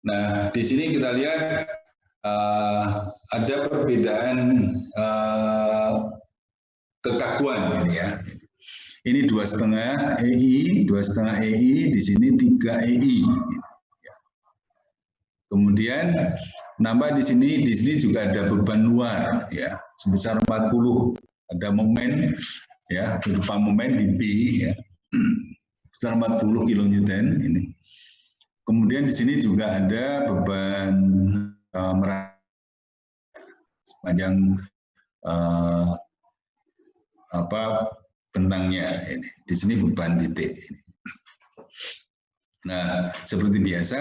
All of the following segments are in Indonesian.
Nah, di sini kita lihat ada perbedaan kekakuan ini ya. Ini 2,5 EI, 2,5 EI, di sini 3 EI. Kemudian nambah di sini juga ada beban luar ya sebesar 40. Ada momen ya, berupa momen di B ya. Sebesar 40 kilonewton ini. Kemudian di sini juga ada beban sepanjang bentangnya ini. Di sini beban titik. Nah, seperti biasa,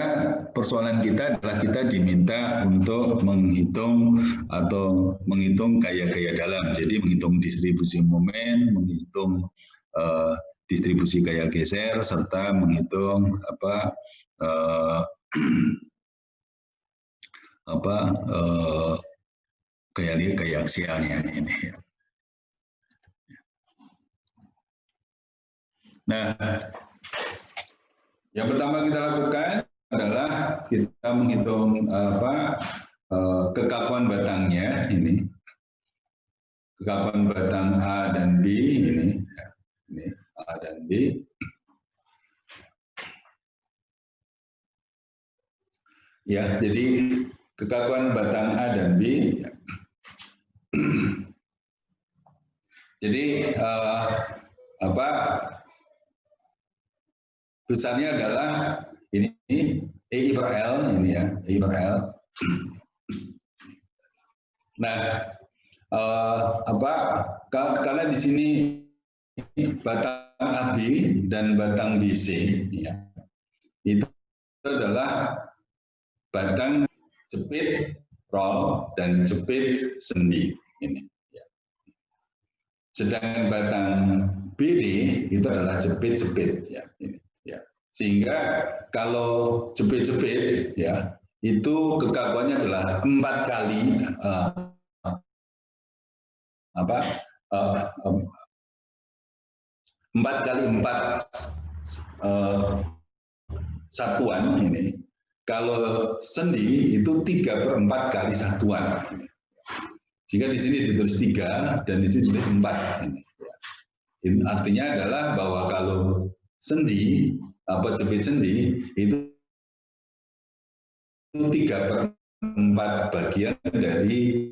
persoalan kita adalah kita diminta untuk menghitung gaya-gaya dalam. Jadi menghitung distribusi momen, menghitung distribusi gaya geser, serta menghitung gaya aksialnya ini. Nah, yang pertama kita lakukan adalah kita menghitung kekakuan batangnya ini, kekakuan batang A dan B ini A dan B. Ya, jadi kekakuan batang A dan B. Jadi besarnya adalah ini EI per L ini ya, EI per L. Nah, karena di sini batang AB dan batang BC ya, itu adalah batang jepit roll dan jepit sendi ini. Ya. Sedangkan batang BD itu adalah jepit-jepit ya ini. Ya. Sehingga kalau jepit-jepit ya itu kekakuannya adalah 4 kali 4 kali 4 satuan ini. Kalau sendi itu 3/4 kali satuan. Jika di sini ditulis 3 dan di sini ditulis 4 ini. Ini artinya adalah bahwa kalau sendi jepit sendi itu 3/4 bagian dari,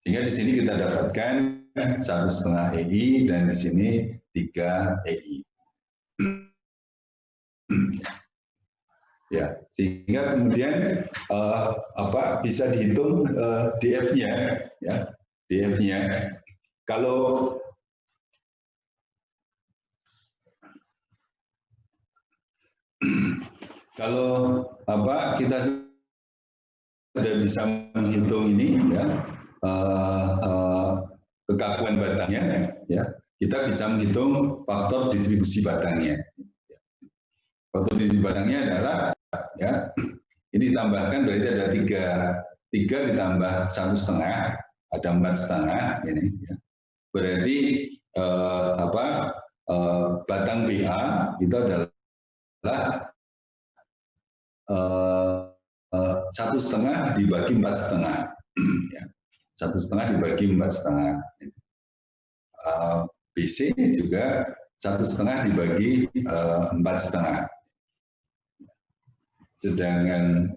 sehingga di sini kita dapatkan 1,5 EI dan di sini 3 EI. Ya, sehingga kemudian bisa dihitung DF-nya ya, DF-nya. Kalau kita sudah bisa menghitung ini ya, kekakuan batangnya ya, kita bisa menghitung faktor distribusi batangnya. Faktor distribusi batangnya adalah ya, ini ditambahkan berarti ada 3 ditambah 1,5 ada 4,5 ini ya. Berarti batang BA itu adalah 1,5 dibagi 4,5 ya. 1,5 dibagi 4,5. BC juga 1,5 dibagi 4,5. Sedangkan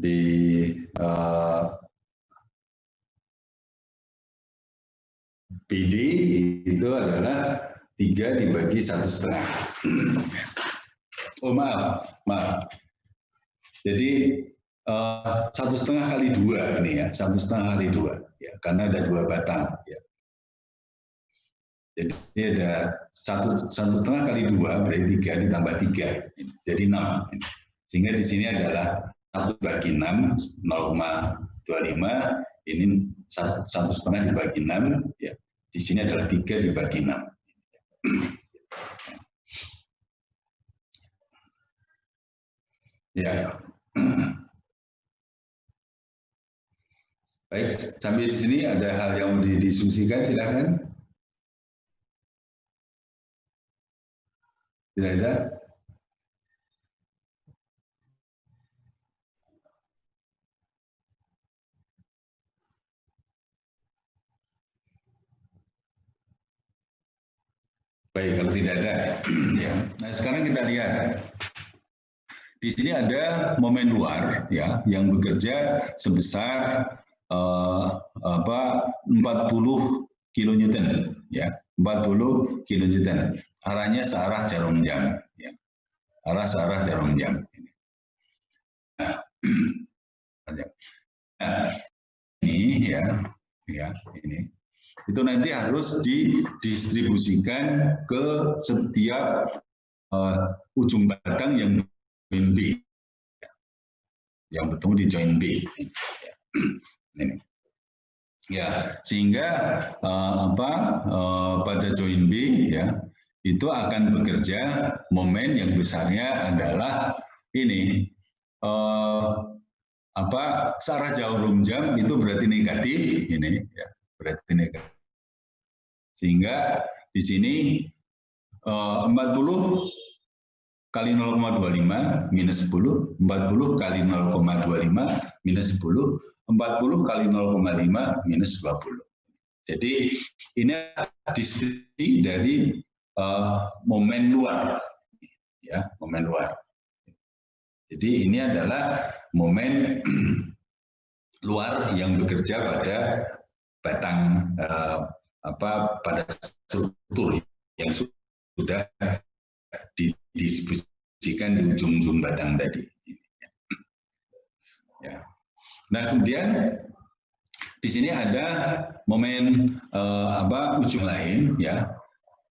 di BD itu adalah 3 dibagi 1,5. Oh maaf. Jadi 1,5 kali 2 ini ya, 1,5 kali 2 ya, karena ada 2 batang ya. Jadi ada 1,5 kali 2 berarti 3 ditambah 3 jadi 6. Sehingga di sini adalah 1 bagi 6 0,25 ini 1,5 dibagi 6 ya. Di sini adalah 3 dibagi 6. Ya. Baik, sampai di sini ada hal yang mau didiskusikan, silakan. Tidak ada? Baik, kalau tidak ada, ya. Nah sekarang kita lihat di sini ada momen luar, ya, yang bekerja sebesar 40 kilonewton, ya, 40 kilonewton. Arahnya searah jarum jam, ya, arah searah jarum jam. Nah, ini ya, ini. Itu nanti harus didistribusikan ke setiap ujung batang yang join B, yang bertemu di join B. Ini. Ya, sehingga pada join B ya itu akan bekerja momen yang besarnya adalah ini searah jarum jam itu berarti negatif ini ya, berarti negatif. Sehingga di sini 40 kali 0,25 minus 10, 40 kali 0,25 minus 10, 40 kali 0,5 minus 20. Jadi ini distribusi dari momen luar, ya, momen luar. Jadi ini adalah momen luar yang bekerja pada batang pada struktur yang sudah didistribusikan di ujung-ujung batang tadi. Ya. Nah kemudian di sini ada momen ujung lain, ya,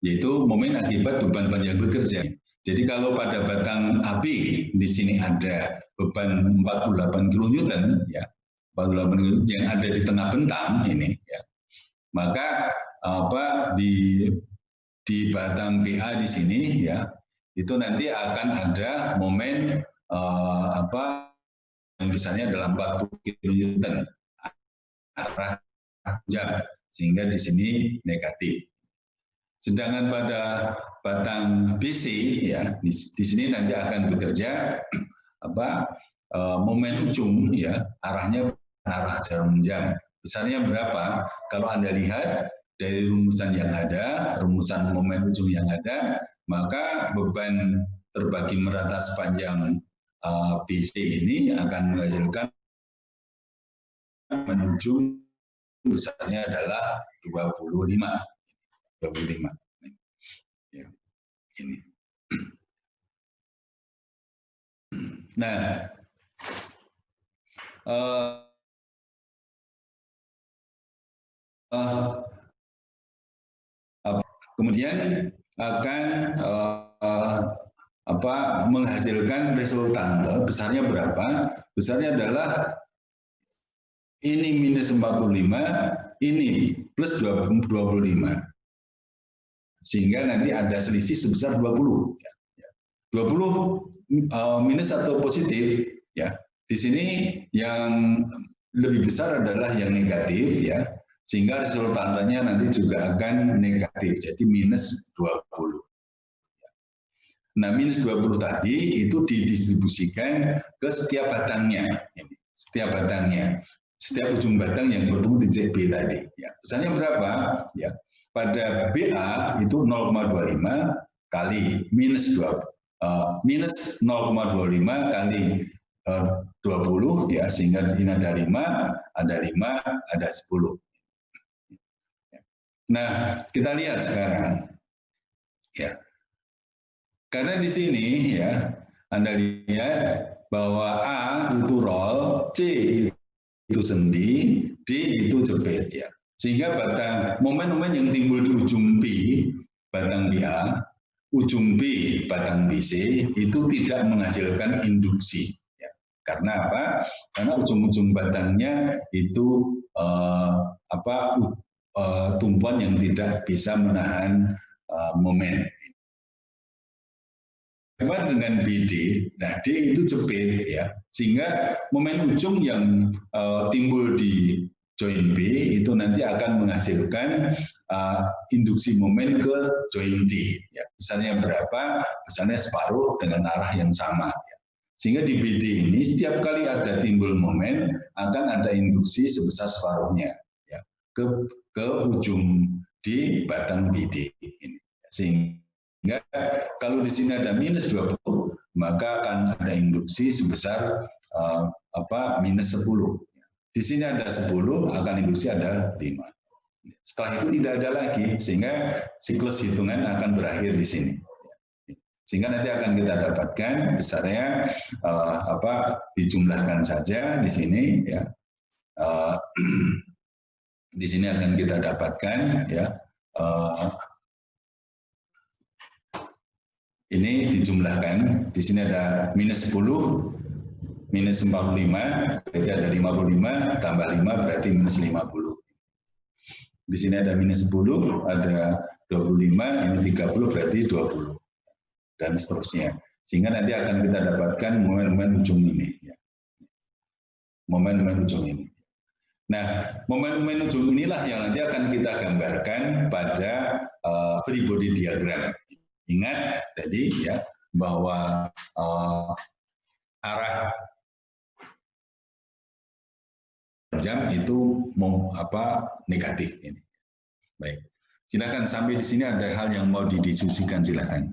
yaitu momen akibat beban yang bekerja. Jadi kalau pada batang api di sini ada beban 48 kN, ya, 48 kN yang ada di tengah bentang ini, ya, maka di batang PA di sini, ya, itu nanti akan ada momen yang misalnya dalam 40 kN arah jam, sehingga di sini negatif. Sedangkan pada batang BC, ya, di sini nanti akan bekerja momen ujung, ya, arahnya arah jarum jam. Besarnya berapa? Kalau Anda lihat dari rumusan yang ada, rumusan momen ujung yang ada, maka beban terbagi merata sepanjang BC ini akan menghasilkan menuju besarnya adalah 25. Ya, ini. Nah, kemudian akan menghasilkan resultante besarnya berapa? Besarnya adalah ini minus 45, ini plus 25. Sehingga nanti ada selisih sebesar 20. 20 minus atau positif, ya. Di sini yang lebih besar adalah yang negatif, ya. Sehingga resultantanya nanti juga akan negatif, jadi minus 20. Nah, minus 20 tadi itu didistribusikan ke setiap batangnya. Setiap batangnya. Setiap ujung batang yang bertemu di JB tadi. Ya. Besarnya berapa? Ya. Pada BA itu 0,25 kali minus 20. Minus 0,25 kali 20, ya, sehingga ini ada 5, ada 10. Nah, kita lihat sekarang. Ya. Karena di sini, ya, Anda lihat bahwa A itu roll, C itu sendi, D itu jepit, ya. Sehingga batang momen-momen yang timbul di ujung B, batang BA, ujung B, batang BC itu tidak menghasilkan induksi. Ya. Karena apa? Karena ujung-ujung batangnya itu tumpuan yang tidak bisa menahan momen. Dengan BD, nah D itu jepit, ya, sehingga momen ujung yang timbul di join B itu nanti akan menghasilkan induksi momen ke join D, ya. Misalnya berapa? Misalnya separuh dengan arah yang sama, ya. Sehingga di BD ini setiap kali ada timbul momen akan ada induksi sebesar separuhnya, ya, ke ujung di batang BD ini. Sehingga kalau di sini ada minus 20, maka akan ada induksi sebesar minus 10. Di sini ada 10, akan induksi ada 5. Setelah itu tidak ada lagi, sehingga siklus hitungan akan berakhir di sini. Sehingga nanti akan kita dapatkan besarnya dijumlahkan saja di sini ya. Di sini akan kita dapatkan ya. Ini dijumlahkan. Di sini ada minus 10, minus 45, berarti ada 55, tambah 5 berarti minus 50. Di sini ada minus 10, ada 25, ini 30 berarti 20. Dan seterusnya. Sehingga nanti akan kita dapatkan momen-momen ujung ini. Ya. Momen-momen ujung ini. Nah, momen-momen ujung inilah yang nanti akan kita gambarkan pada free body diagram. Ingat tadi ya bahwa arah jam itu negatif ini. Baik. Silakan, sampai di sini ada hal yang mau didiskusikan, silakan.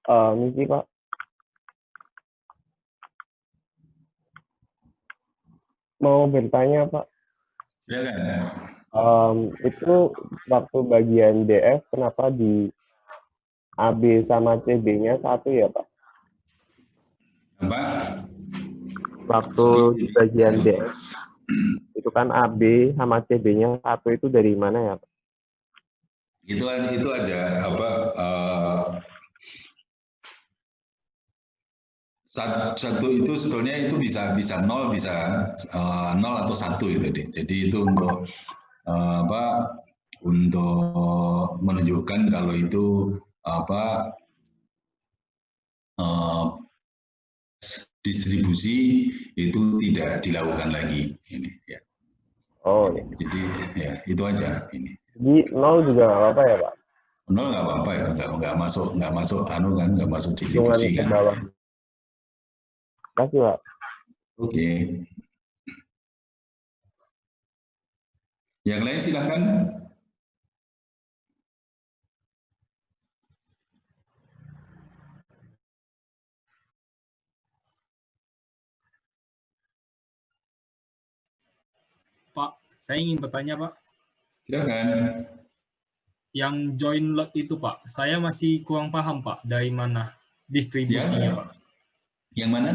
Misi Pak, mau bertanya Pak, itu waktu bagian DF kenapa di AB sama CB-nya satu ya Pak? Apa? Waktu di bagian DF itu kan AB sama CB-nya satu, itu dari mana ya Pak? Itu aja satu itu sebetulnya itu bisa nol, bisa nol atau satu itu. Jadi itu untuk untuk menunjukkan kalau itu distribusi itu tidak dilakukan lagi ini ya. Oh ya. Jadi ya itu aja ini. Jadi nol juga nggak apa-apa ya Pak? Nol nggak apa-apa, itu nggak masuk kan, nggak masuk Hitungan distribusi ke kan. bawah. Kasih Pak. Oke. Yang lain silahkan. Pak, saya ingin bertanya, Pak. Silakan. Yang join load itu, Pak, saya masih kurang paham, Pak, dari mana distribusinya, Ya. Pak. Yang mana?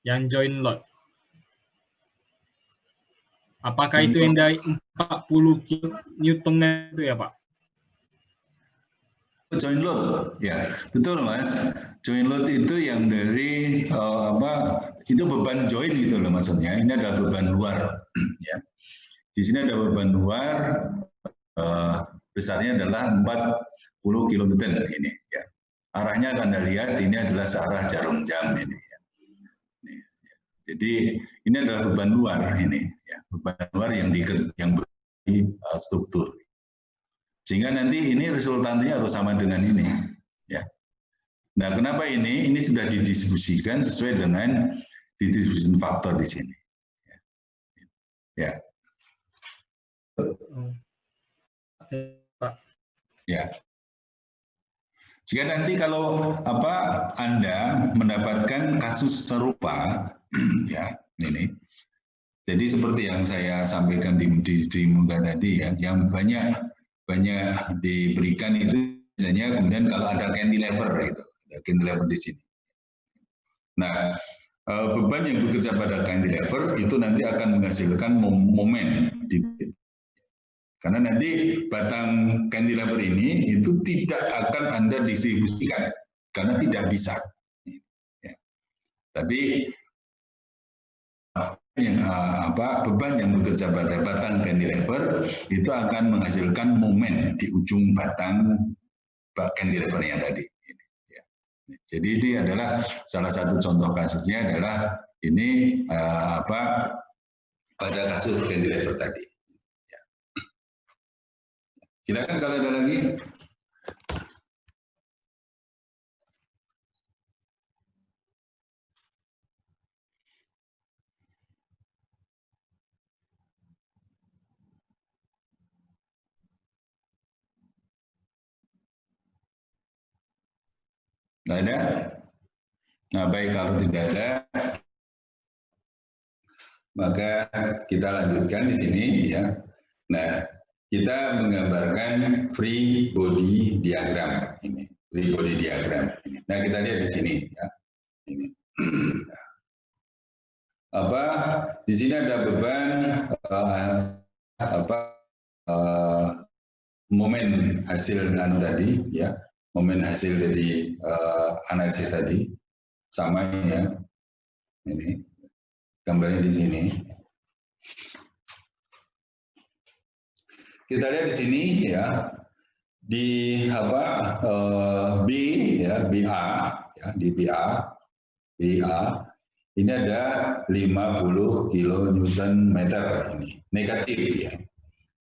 Yang join load. Apakah itu yang dari 40 Newton itu ya, Pak? Join load, ya betul Mas. Join load itu yang dari itu beban join gitu loh maksudnya. Ini adalah beban luar, ya. Di sini ada beban luar, besarnya adalah 40 kN ini. Ya. Arahnya Anda lihat ini adalah searah jarum jam ini. Ya. Jadi ini adalah beban luar ini, ya. Beban luar yang beri struktur. Sehingga nanti ini resultannya harus sama dengan ini, ya. Nah, kenapa ini? Ini sudah didistribusikan sesuai dengan distribution faktor di sini. Ya. Ya. Jika nanti kalau Anda mendapatkan kasus serupa, ya ini. Jadi seperti yang saya sampaikan di muka tadi ya, yang banyak diberikan itu misalnya kemudian kalau ada cantilever itu, ada cantilever di sini. Nah, beban yang bekerja pada cantilever itu nanti akan menghasilkan momen karena nanti batang cantilever ini itu tidak akan Anda distribusikan karena tidak bisa. Ya. Tapi beban yang bekerja pada batang cantilever itu akan menghasilkan momen di ujung batang cantilevernya tadi. Ya. Jadi ini adalah salah satu contoh kasusnya adalah ini pada kasus cantilever tadi. Ya. Silakan kalau ada lagi. Tidak ada? Nah, baik, kalau tidak ada, maka kita lanjutkan di sini ya. Nah, kita menggambarkan free body diagram ini, free body diagram. Nah, kita lihat di sini ya. Ini. Di sini ada beban momen hasil tadi ya. Momen hasil dari analisis tadi sama ya, ini gambarnya di sini. Kita lihat di sini ya, di B ya, BA ya, di BA ini ada 50 kN meter ini negatif ya,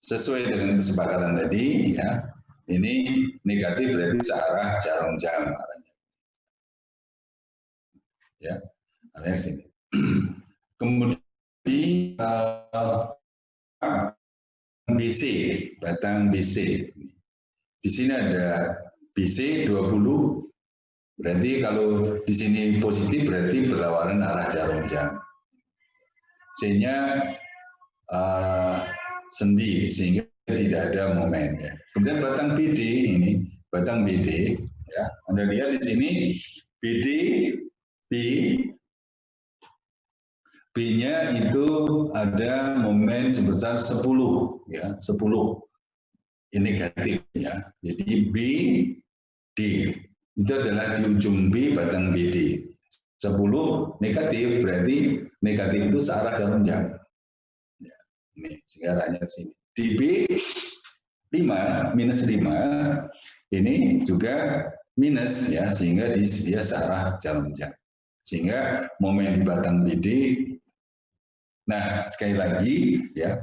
sesuai dengan kesepakatan tadi ya. Ini negatif berarti searah jarum jam arahnya. Ya, arahnya ke sini. Kemudian BC, batang BC. Di sini ada BC 20. Berarti kalau di sini positif berarti berlawanan arah jarum jam. C-nya sendi sehingga tidak ada momen ya. Kemudian batang BD ini, batang BD ya. Anda lihat di sini BD B-nya itu ada momen sebesar 10 ya, 10 ini negatif ya. Jadi B D itu adalah di ujung B batang BD. 10 negatif berarti negatif itu searah jarum jam. Ya, ini sekarangnya sini. Di B 5 minus 5 ini juga minus ya, sehingga dia searah jarum jam. Sehingga momen di batang BD. Nah, sekali lagi ya,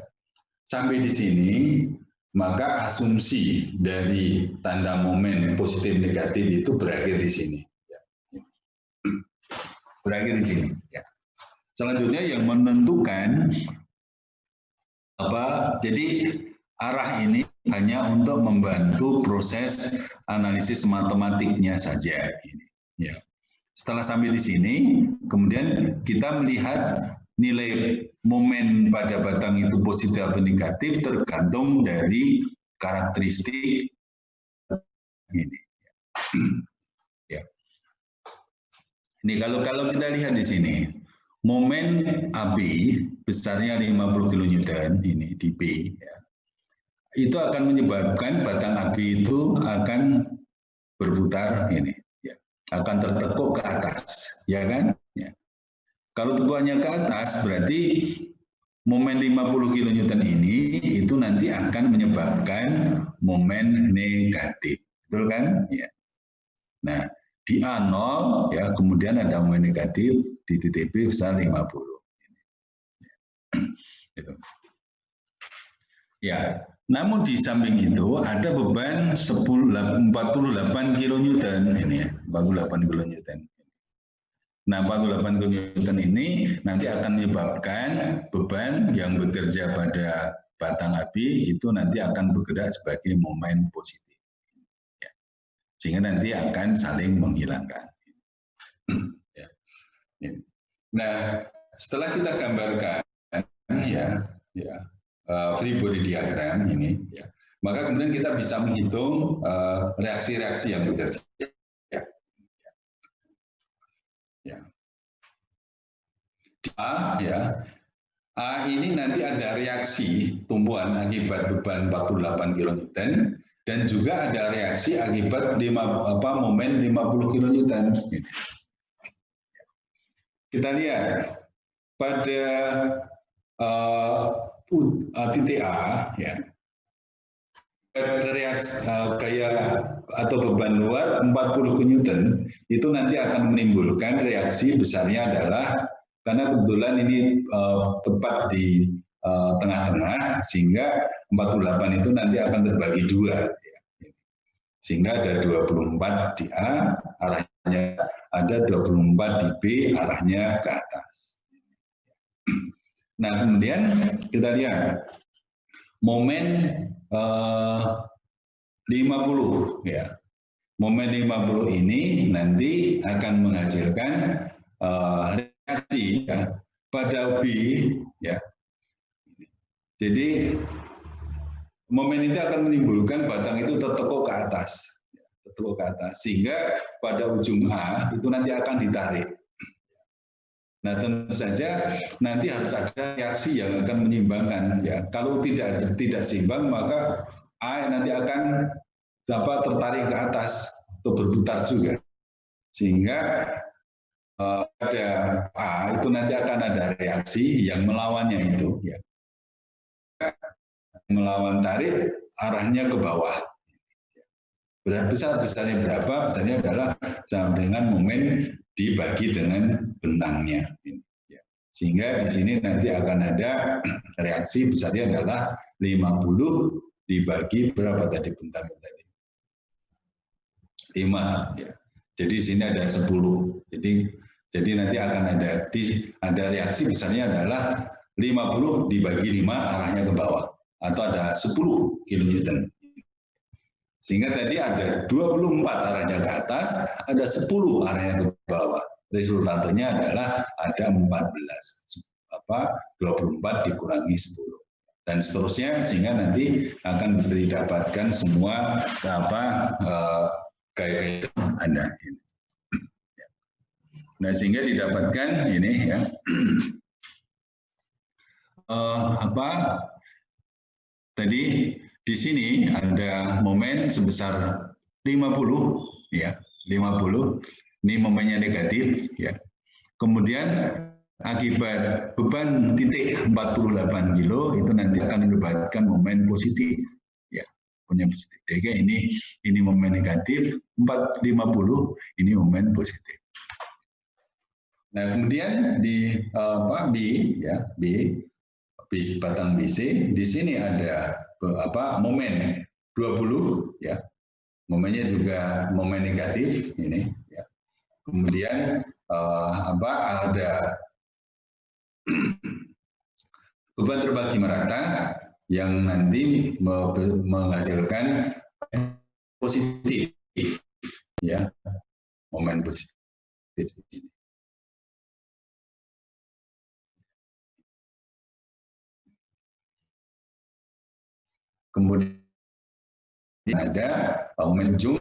sampai di sini maka asumsi dari tanda momen positif negatif itu berakhir di sini. Ya. Berakhir di sini. Ya. Selanjutnya yang menentukan jadi arah ini hanya untuk membantu proses analisis matematiknya saja. Ini. Ya. Setelah sampai di sini, kemudian kita melihat nilai momen pada batang itu positif atau negatif tergantung dari karakteristik ini. Ya. Ini kalau kita lihat di sini, momen AB besarnya 50 kN ini di B, ya, itu akan menyebabkan batang AB itu akan berputar ini, ya, akan tertekuk ke atas, ya kan? Ya. Kalau tekukannya ke atas, berarti momen 50 kN ini itu nanti akan menyebabkan momen negatif, betul kan? Ya. Nah, di A0 ya, kemudian ada momen negatif di titik B besar 50. Gitu. Ya, namun di samping itu ada beban 48 kN ini ya, 48 kN. Nah, 48 kN ini nanti akan menyebabkan beban yang bekerja pada batang AB itu nanti akan bergerak sebagai momen positif. Ya. Sehingga nanti akan saling menghilangkan. Ya. Nah, setelah kita gambarkan ya free body diagram ini, ya, maka kemudian kita bisa menghitung reaksi-reaksi yang bekerja. Ya. A ini nanti ada reaksi tumbuhan akibat beban 48 kN dan juga ada reaksi akibat momen 50 kN. Kita lihat pada titik A, ya, reaksi gaya atau beban luar 40 kN itu nanti akan menimbulkan reaksi besarnya adalah, karena kebetulan ini tepat di tengah-tengah, sehingga 48 itu nanti akan terbagi dua, ya. Sehingga ada 24 di A arahnya, ada 24 di B arahnya ke atas. Nah, kemudian kita lihat momen 50, ya. Momen 50 ini nanti akan menghasilkan reaksi, ya, pada B, ya. Jadi momen itu akan menimbulkan batang itu tertekuk ke atas, ya, tertekuk ke atas, sehingga pada ujung A itu nanti akan ditarik. Nah, tentu saja nanti harus ada reaksi yang akan menyimbangkan, ya. Kalau tidak seimbang, maka A nanti akan tertarik ke atas atau berputar juga, sehingga pada A itu nanti akan ada reaksi yang melawannya itu, ya. Melawan tarik arahnya ke bawah. Besarnya berapa? Besarnya adalah sama dengan momen dibagi dengan bentangnya. Sehingga di sini nanti akan ada reaksi besarnya adalah 50 dibagi berapa tadi bentangnya tadi? 5. Ya. Jadi di sini ada 10. Jadi nanti akan ada reaksi besarnya adalah 50 dibagi 5 arahnya ke bawah, atau ada 10 kN. Sehingga tadi ada 24 arahnya ke atas, ada 10 arahnya ke bawah. Resultantenya adalah ada 24 dikurangi 10. Dan seterusnya, sehingga nanti akan bisa didapatkan semua gaya-gaya Anda. Nah, sehingga didapatkan ini, ya, tadi di sini ada momen sebesar 50, ya, 50. Ini momennya negatif, ya. Kemudian akibat beban titik 48 kilo itu nanti akan menyebabkan momen positif, ya, momen positif. Jadi ini momen negatif, 450 ini momen positif. Nah, kemudian di B, ya, B batang BC, di sini ada momen 20, ya. Momennya juga momen negatif ini, ya. Kemudian ada beban terbagi merata yang nanti menghasilkan positif, ya, momen positif. kemudian ada momentum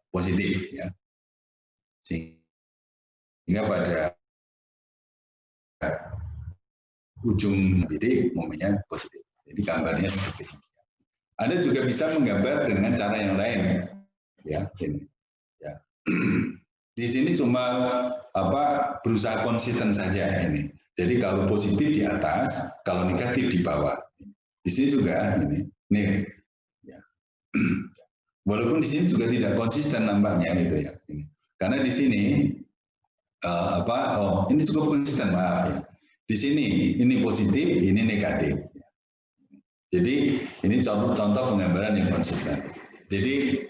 positif ya, sehingga pada ujung titik momennya positif. Jadi gambarnya seperti ini. Anda juga bisa menggambar dengan cara yang lain, ya. Ini, ya. Di sini cuma berusaha konsisten saja ini. Jadi kalau positif di atas, kalau negatif di bawah. Di sini juga ini, nih. Ya. Walaupun di sini juga tidak konsisten nampaknya gitu ya. Ini. Karena di sini ini cukup konsisten, maaf ya. Di sini ini positif, ini negatif. Jadi ini contoh penggambaran yang konsisten. Jadi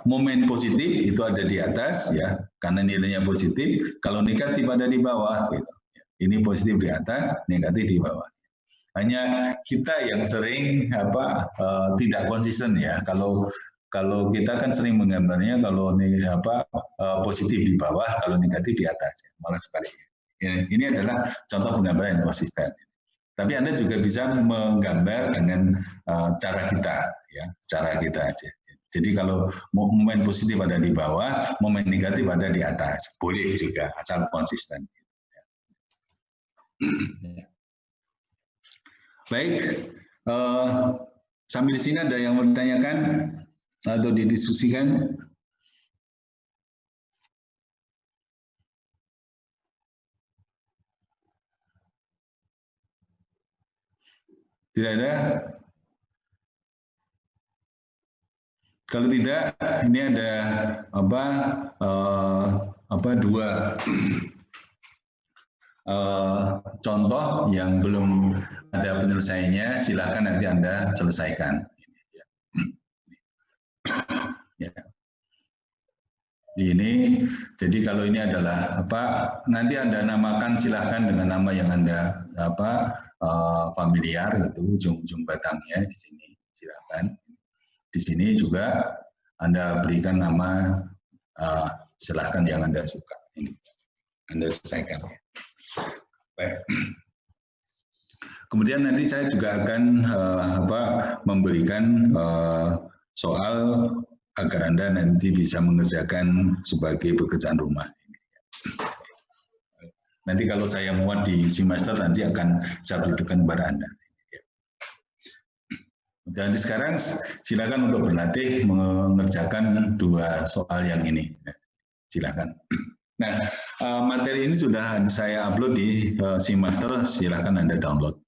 momen positif itu ada di atas ya, karena nilainya positif. Kalau negatif ada di bawah. Gitu. Ini positif di atas, negatif di bawah. Hanya kita yang sering tidak konsisten ya. Kalau kita kan sering menggambarnya kalau positif di bawah, kalau negatif di atas, malah sebaliknya. Ini adalah contoh penggambaran yang konsisten. Tapi Anda juga bisa menggambar dengan cara kita, ya, cara kita aja. Jadi kalau momen positif ada di bawah, momen negatif ada di atas, boleh juga asal konsisten. Baik, sambil di sini ada yang mau ditanyakan atau didiskusikan? Tidak ada? Kalau tidak, ini ada dua contoh yang belum ada penyelesaiannya. Silakan nanti Anda selesaikan. Ya. Ini, jadi kalau ini adalah nanti Anda namakan silahkan dengan nama yang Anda familiar, gitu, ujung-ujung batangnya di sini, silahkan. Di sini juga Anda berikan nama silahkan yang Anda suka. Ini Anda selesaikan. Baik. Kemudian nanti saya juga akan memberikan soal agar Anda nanti bisa mengerjakan sebagai pekerjaan rumah. Nanti kalau saya muat di semester nanti akan saya berikan kepada Anda. Dan sekarang silakan untuk berlatih mengerjakan dua soal yang ini. Silakan. Nah, materi ini sudah saya upload di semester, silakan Anda download.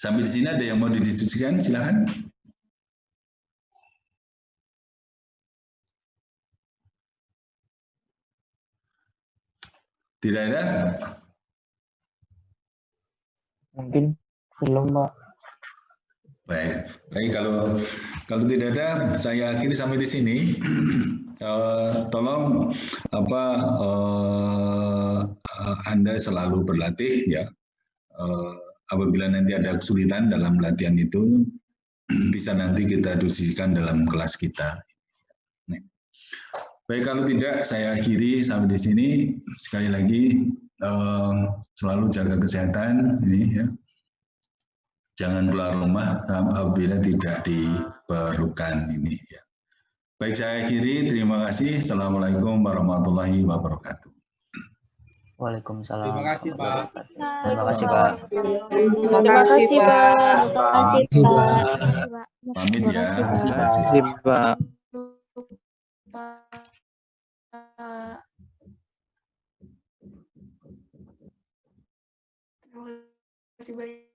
Sampai di sini ada yang mau didiskusikan, silakan. Tidak ada? Mungkin belum, Pak. Baik kalau tidak ada, saya akhiri sampai di sini. Tolong Anda selalu berlatih ya. Apabila nanti ada kesulitan dalam latihan itu, bisa nanti kita diskusikan dalam kelas kita. Baik, kalau tidak saya akhiri sampai di sini. Sekali lagi selalu jaga kesehatan ini ya. Jangan keluar rumah apabila tidak diperlukan ini ya. Baik, saya akhiri. Terima kasih. Assalamualaikum warahmatullahi wabarakatuh. Waalaikumsalam. Terima kasih, Pak. Terima kasih, Pak. Terima kasih, Pak. Terima kasih, Pak. Pamit ya. Terima kasih, Pak. Terima kasih banyak.